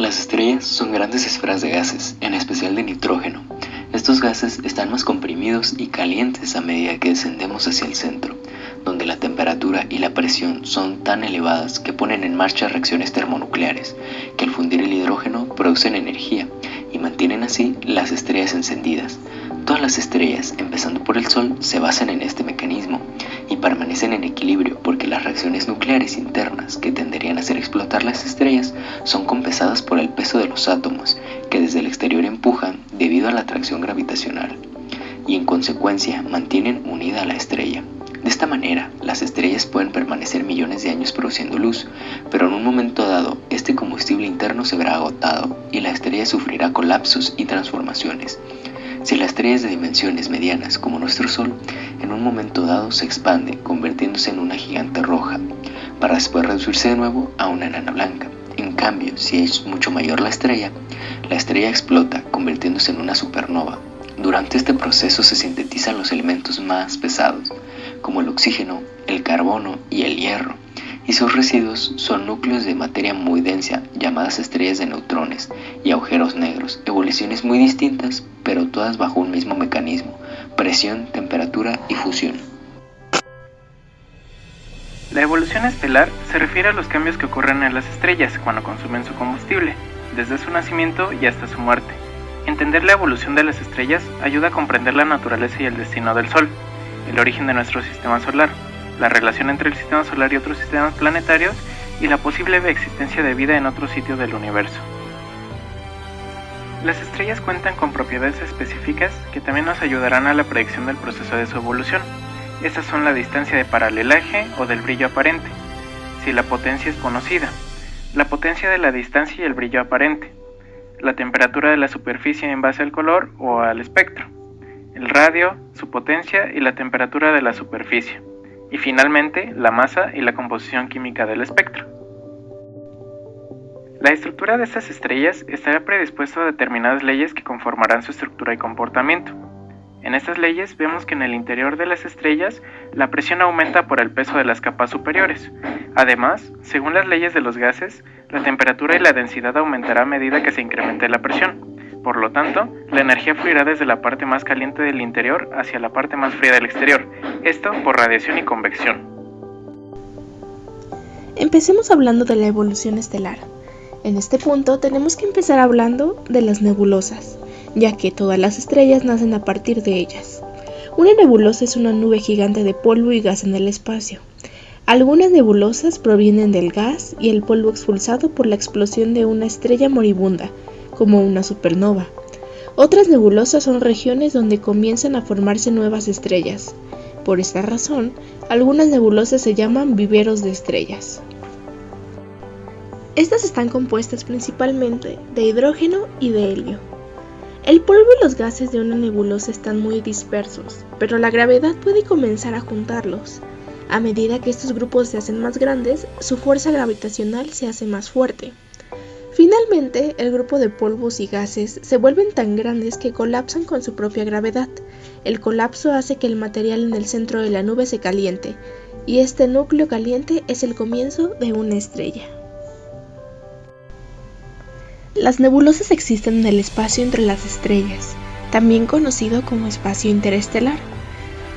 Las estrellas son grandes esferas de gases, en especial de nitrógeno. Estos gases están más comprimidos y calientes a medida que descendemos hacia el centro, donde la temperatura y la presión son tan elevadas que ponen en marcha reacciones termonucleares, que al fundir el hidrógeno producen energía y mantienen así las estrellas encendidas. Todas las estrellas, empezando por el Sol, se basan en este mecanismo y permanecen en equilibrio porque las reacciones nucleares internas que tenderían a hacer explotar las estrellas son compensadas por el peso de los átomos que desde el exterior empujan debido a la atracción gravitacional y en consecuencia mantienen unida a la estrella. De esta manera, las estrellas pueden permanecer millones de años produciendo luz, pero en un momento dado, este combustible interno se verá agotado y la estrella sufrirá colapsos y transformaciones. Si la estrella es de dimensiones medianas como nuestro Sol, en un momento dado se expande, convirtiéndose en una gigante roja, para después reducirse de nuevo a una enana blanca. En cambio, si es mucho mayor la estrella explota, convirtiéndose en una supernova. Durante este proceso se sintetizan los elementos más pesados, como el oxígeno, el carbono y el hierro, y sus residuos son núcleos de materia muy densa, llamadas estrellas de neutrones y agujeros negros, evoluciones muy distintas, pero todas bajo un mismo mecanismo: presión, temperatura y fusión. La evolución estelar se refiere a los cambios que ocurren en las estrellas cuando consumen su combustible, desde su nacimiento y hasta su muerte. Entender la evolución de las estrellas ayuda a comprender la naturaleza y el destino del Sol, el origen de nuestro sistema solar, la relación entre el sistema solar y otros sistemas planetarios y la posible existencia de vida en otros sitios del universo. Las estrellas cuentan con propiedades específicas que también nos ayudarán a la predicción del proceso de su evolución. Estas son la distancia de paralelaje o del brillo aparente, si la potencia es conocida, la potencia de la distancia y el brillo aparente, la temperatura de la superficie en base al color o al espectro, el radio, su potencia y la temperatura de la superficie, y finalmente la masa y la composición química del espectro. La estructura de estas estrellas estará predispuesta a determinadas leyes que conformarán su estructura y comportamiento. En estas leyes vemos que en el interior de las estrellas la presión aumenta por el peso de las capas superiores. Además, según las leyes de los gases, la temperatura y la densidad aumentará a medida que se incremente la presión. Por lo tanto, la energía fluirá desde la parte más caliente del interior hacia la parte más fría del exterior, esto por radiación y convección. Empecemos hablando de la evolución estelar. En este punto tenemos que empezar hablando de las nebulosas, ya que todas las estrellas nacen a partir de ellas. Una nebulosa es una nube gigante de polvo y gas en el espacio. Algunas nebulosas provienen del gas y el polvo expulsado por la explosión de una estrella moribunda, como una supernova. Otras nebulosas son regiones donde comienzan a formarse nuevas estrellas. Por esta razón, algunas nebulosas se llaman viveros de estrellas. Estas están compuestas principalmente de hidrógeno y de helio. El polvo y los gases de una nebulosa están muy dispersos, pero la gravedad puede comenzar a juntarlos. A medida que estos grupos se hacen más grandes, su fuerza gravitacional se hace más fuerte. Finalmente, el grupo de polvos y gases se vuelven tan grandes que colapsan con su propia gravedad. El colapso hace que el material en el centro de la nube se caliente, y este núcleo caliente es el comienzo de una estrella. Las nebulosas existen en el espacio entre las estrellas, también conocido como espacio interestelar.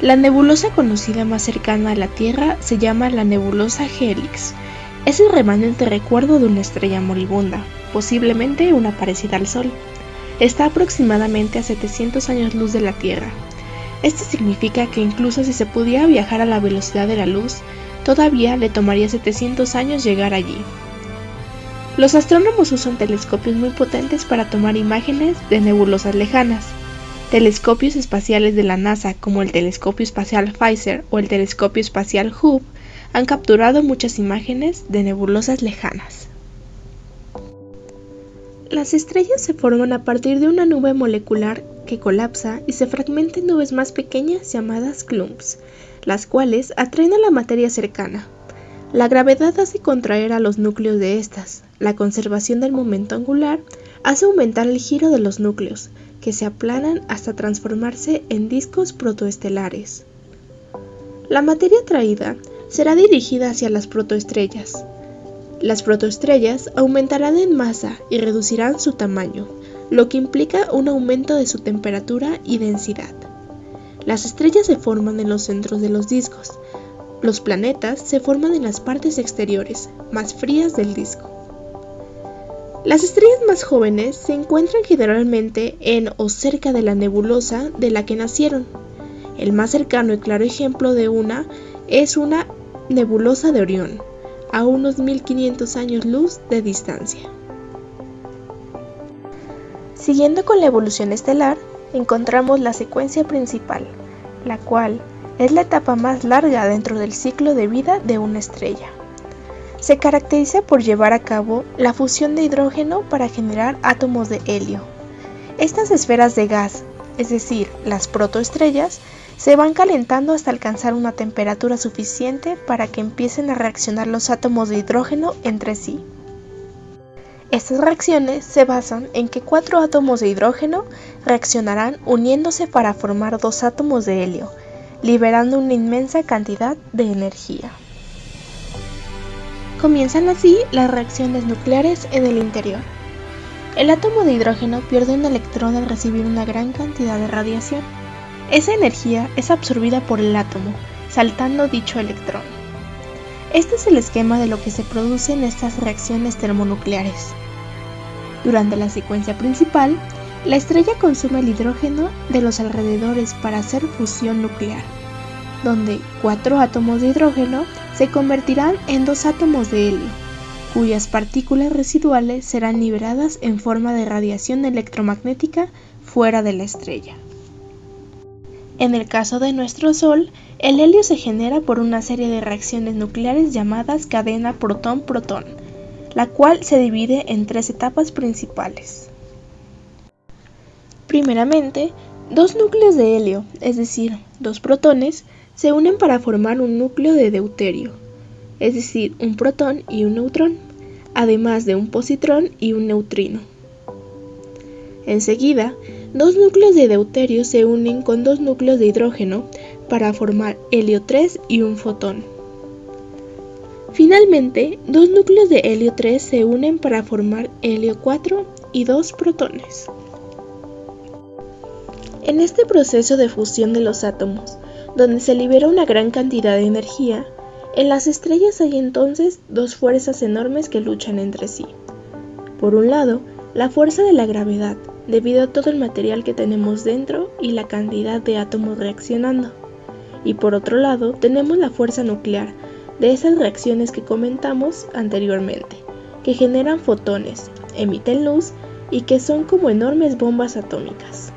La nebulosa conocida más cercana a la Tierra se llama la nebulosa Helix. Es el remanente recuerdo de una estrella moribunda, posiblemente una parecida al Sol. Está aproximadamente a 700 años luz de la Tierra. Esto significa que incluso si se pudiera viajar a la velocidad de la luz, todavía le tomaría 700 años llegar allí. Los astrónomos usan telescopios muy potentes para tomar imágenes de nebulosas lejanas. Telescopios espaciales de la NASA, como el telescopio espacial Pfizer o el telescopio espacial Hubble, han capturado muchas imágenes de nebulosas lejanas. Las estrellas se forman a partir de una nube molecular que colapsa y se fragmenta en nubes más pequeñas llamadas clumps, las cuales atraen a la materia cercana. La gravedad hace contraer a los núcleos de estas. La conservación del momento angular hace aumentar el giro de los núcleos, que se aplanan hasta transformarse en discos protoestelares. La materia atraída será dirigida hacia las protoestrellas. Las protoestrellas aumentarán en masa y reducirán su tamaño, lo que implica un aumento de su temperatura y densidad. Las estrellas se forman en los centros de los discos. Los planetas se forman en las partes exteriores, más frías del disco. Las estrellas más jóvenes se encuentran generalmente en o cerca de la nebulosa de la que nacieron. El más cercano y claro ejemplo de una es una nebulosa de Orión, a unos 1500 años luz de distancia. Siguiendo con la evolución estelar, encontramos la secuencia principal, la cual es la etapa más larga dentro del ciclo de vida de una estrella. Se caracteriza por llevar a cabo la fusión de hidrógeno para generar átomos de helio. Estas esferas de gas, es decir, las protoestrellas, se van calentando hasta alcanzar una temperatura suficiente para que empiecen a reaccionar los átomos de hidrógeno entre sí. Estas reacciones se basan en que 4 átomos de hidrógeno reaccionarán uniéndose para formar 2 átomos de helio, liberando una inmensa cantidad de energía. Comienzan así las reacciones nucleares en el interior. El átomo de hidrógeno pierde un electrón al recibir una gran cantidad de radiación. Esa energía es absorbida por el átomo, saltando dicho electrón. Este es el esquema de lo que se produce en estas reacciones termonucleares. Durante la secuencia principal, la estrella consume el hidrógeno de los alrededores para hacer fusión nuclear, donde 4 átomos de hidrógeno se convertirán en 2 átomos de helio, cuyas partículas residuales serán liberadas en forma de radiación electromagnética fuera de la estrella. En el caso de nuestro Sol, el helio se genera por una serie de reacciones nucleares llamadas cadena protón-protón, la cual se divide en 3 etapas principales. Primeramente, 2 núcleos de helio, es decir, 2 protones, se unen para formar un núcleo de deuterio, es decir, un protón y un neutrón, además de un positrón y un neutrino. Enseguida, 2 núcleos de deuterio se unen con 2 núcleos de hidrógeno para formar helio 3 y un fotón. Finalmente, 2 núcleos de helio 3 se unen para formar helio 4 y 2 protones. En este proceso de fusión de los átomos, donde se libera una gran cantidad de energía, en las estrellas hay entonces 2 fuerzas enormes que luchan entre sí. Por un lado, la fuerza de la gravedad, debido a todo el material que tenemos dentro y la cantidad de átomos reaccionando. Y por otro lado, tenemos la fuerza nuclear, de esas reacciones que comentamos anteriormente, que generan fotones, emiten luz y que son como enormes bombas atómicas.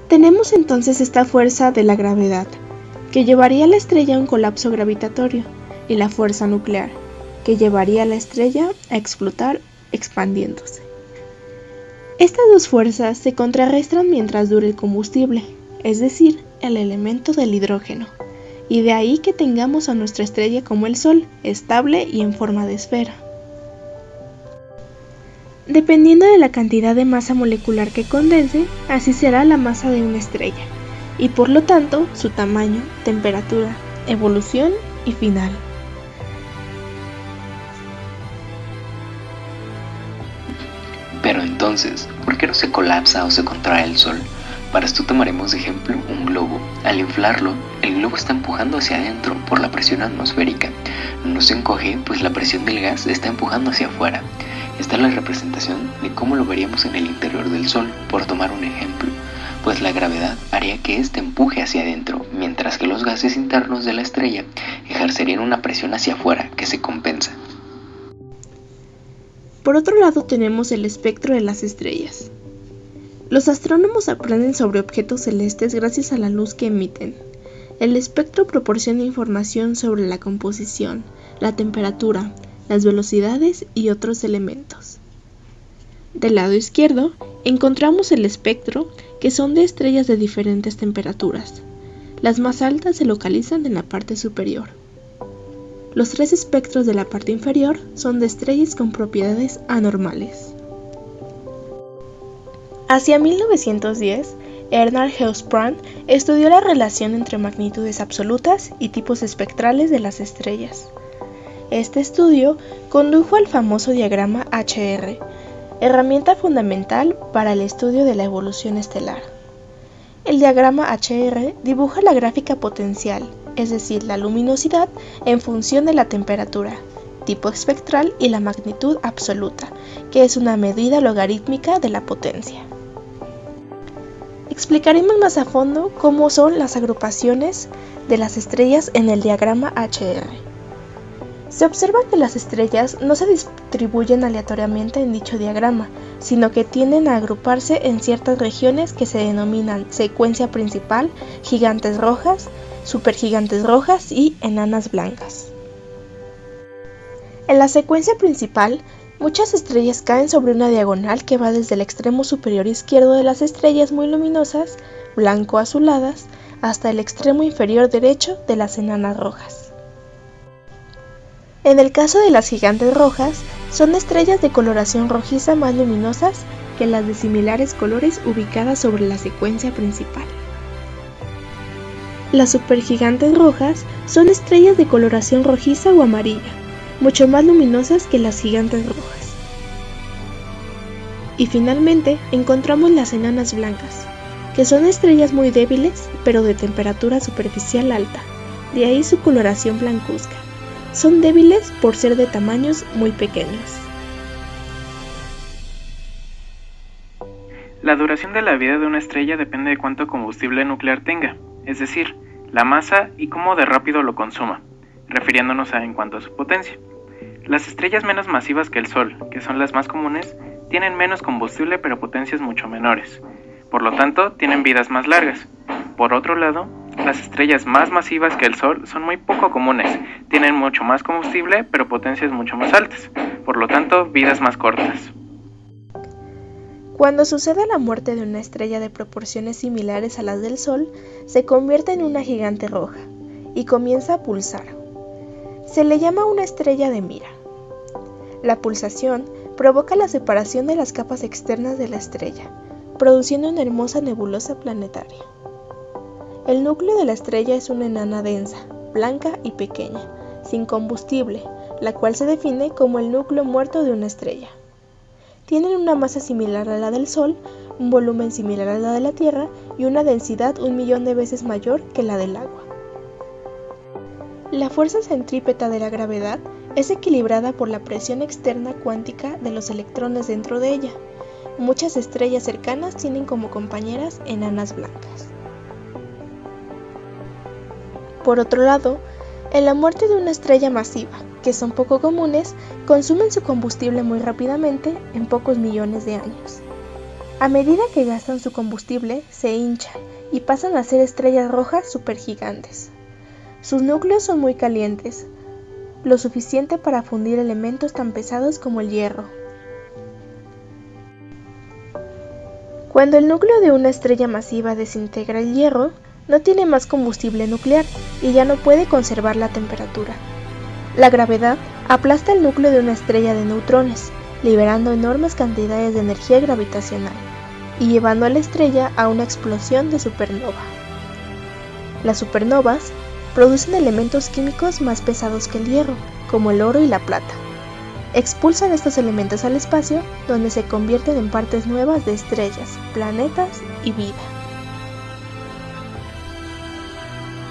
Tenemos entonces esta fuerza de la gravedad, que llevaría a la estrella a un colapso gravitatorio, y la fuerza nuclear, que llevaría a la estrella a explotar expandiéndose. Estas 2 fuerzas se contrarrestan mientras dure el combustible, es decir, el elemento del hidrógeno, y de ahí que tengamos a nuestra estrella como el Sol, estable y en forma de esfera. Dependiendo de la cantidad de masa molecular que condense, así será la masa de una estrella, y por lo tanto su tamaño, temperatura, evolución y final. Pero entonces, ¿por qué no se colapsa o se contrae el Sol? Para esto tomaremos de ejemplo un globo. Al inflarlo, el globo está empujando hacia adentro por la presión atmosférica. No se encoge, pues la presión del gas está empujando hacia afuera. Esta es la representación de cómo lo veríamos en el interior del Sol, por tomar un ejemplo, pues la gravedad haría que éste empuje hacia adentro, mientras que los gases internos de la estrella ejercerían una presión hacia afuera que se compensa. Por otro lado tenemos el espectro de las estrellas. Los astrónomos aprenden sobre objetos celestes gracias a la luz que emiten. El espectro proporciona información sobre la composición, la temperatura, las velocidades y otros elementos. Del lado izquierdo encontramos el espectro, que son de estrellas de diferentes temperaturas. Las más altas se localizan en la parte superior. Los 3 espectros de la parte inferior son de estrellas con propiedades anormales. Hacia 1910, Ernst Gelsprand estudió la relación entre magnitudes absolutas y tipos espectrales de las estrellas. Este estudio condujo al famoso diagrama HR, herramienta fundamental para el estudio de la evolución estelar. El diagrama HR dibuja la gráfica potencial, es decir, la luminosidad en función de la temperatura, tipo espectral y la magnitud absoluta, que es una medida logarítmica de la potencia. Explicaremos más a fondo cómo son las agrupaciones de las estrellas en el diagrama HR. Se observa que las estrellas no se distribuyen aleatoriamente en dicho diagrama, sino que tienden a agruparse en ciertas regiones que se denominan secuencia principal, gigantes rojas, supergigantes rojas y enanas blancas. En la secuencia principal, muchas estrellas caen sobre una diagonal que va desde el extremo superior izquierdo de las estrellas muy luminosas, blanco-azuladas, hasta el extremo inferior derecho de las enanas rojas. En el caso de las gigantes rojas, son estrellas de coloración rojiza más luminosas que las de similares colores ubicadas sobre la secuencia principal. Las supergigantes rojas son estrellas de coloración rojiza o amarilla, mucho más luminosas que las gigantes rojas. Y finalmente encontramos las enanas blancas, que son estrellas muy débiles pero de temperatura superficial alta, de ahí su coloración blancuzca. Son débiles por ser de tamaños muy pequeños. La duración de la vida de una estrella depende de cuánto combustible nuclear tenga, es decir, la masa y cómo de rápido lo consuma, refiriéndonos en cuanto a su potencia. Las estrellas menos masivas que el Sol, que son las más comunes, tienen menos combustible pero potencias mucho menores. Por lo tanto, tienen vidas más largas. Por otro lado, las estrellas más masivas que el Sol son muy poco comunes, tienen mucho más combustible pero potencias mucho más altas. Por lo tanto, vidas más cortas. Cuando sucede la muerte de una estrella de proporciones similares a las del Sol, se convierte en una gigante roja y comienza a pulsar. Se le llama una estrella de mira. La pulsación provoca la separación de las capas externas de la estrella, produciendo una hermosa nebulosa planetaria. El núcleo de la estrella es una enana densa, blanca y pequeña, sin combustible, la cual se define como el núcleo muerto de una estrella. Tienen una masa similar a la del Sol, un volumen similar a la de la Tierra y una densidad 1.000.000 de veces mayor que la del agua. La fuerza centrípeta de la gravedad es equilibrada por la presión externa cuántica de los electrones dentro de ella. Muchas estrellas cercanas tienen como compañeras enanas blancas. Por otro lado, en la muerte de una estrella masiva, que son poco comunes, consumen su combustible muy rápidamente en pocos millones de años. A medida que gastan su combustible, se hinchan y pasan a ser estrellas rojas supergigantes. Sus núcleos son muy calientes, lo suficiente para fundir elementos tan pesados como el hierro. Cuando el núcleo de una estrella masiva desintegra el hierro, no tiene más combustible nuclear y ya no puede conservar la temperatura. La gravedad aplasta el núcleo de una estrella de neutrones, liberando enormes cantidades de energía gravitacional y llevando a la estrella a una explosión de supernova. Las supernovas producen elementos químicos más pesados que el hierro, como el oro y la plata. Expulsan estos elementos al espacio, donde se convierten en partes nuevas de estrellas, planetas y vida.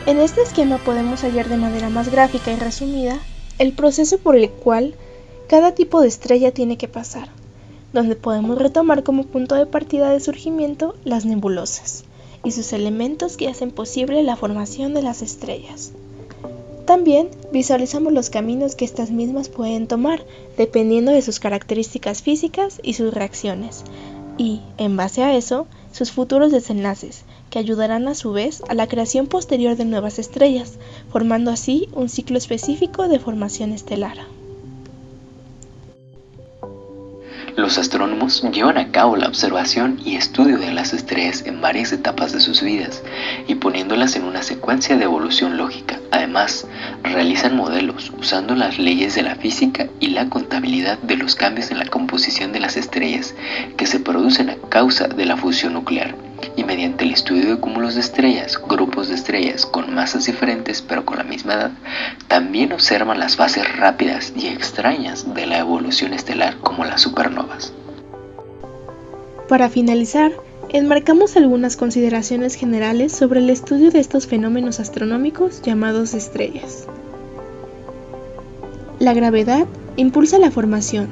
En este esquema podemos hallar de manera más gráfica y resumida el proceso por el cual cada tipo de estrella tiene que pasar, donde podemos retomar como punto de partida de surgimiento las nebulosas y sus elementos que hacen posible la formación de las estrellas. También visualizamos los caminos que estas mismas pueden tomar dependiendo de sus características físicas y sus reacciones, y, en base a eso, sus futuros desenlaces, que ayudarán a su vez a la creación posterior de nuevas estrellas, formando así un ciclo específico de formación estelar. Los astrónomos llevan a cabo la observación y estudio de las estrellas en varias etapas de sus vidas y poniéndolas en una secuencia de evolución lógica. Además, realizan modelos usando las leyes de la física y la contabilidad de los cambios en la composición de las estrellas que se producen a causa de la fusión nuclear y mediante el estudio de cúmulos de estrellas, grupos de estrellas con masas diferentes pero con la misma edad, también observan las fases rápidas y extrañas de la evolución estelar como las supernovas. Para finalizar, enmarcamos algunas consideraciones generales sobre el estudio de estos fenómenos astronómicos llamados estrellas. La gravedad impulsa la formación,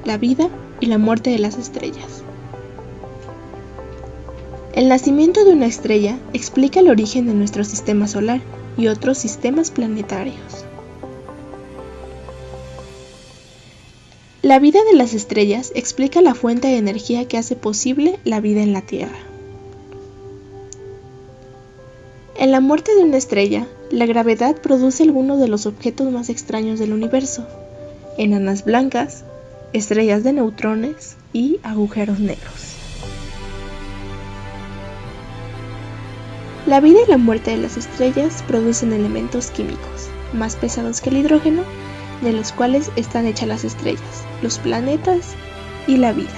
la vida y la muerte de las estrellas. El nacimiento de una estrella explica el origen de nuestro sistema solar y otros sistemas planetarios. La vida de las estrellas explica la fuente de energía que hace posible la vida en la Tierra. En la muerte de una estrella, la gravedad produce algunos de los objetos más extraños del universo: enanas blancas, estrellas de neutrones y agujeros negros. La vida y la muerte de las estrellas producen elementos químicos, más pesados que el hidrógeno, de los cuales están hechas las estrellas, los planetas y la vida.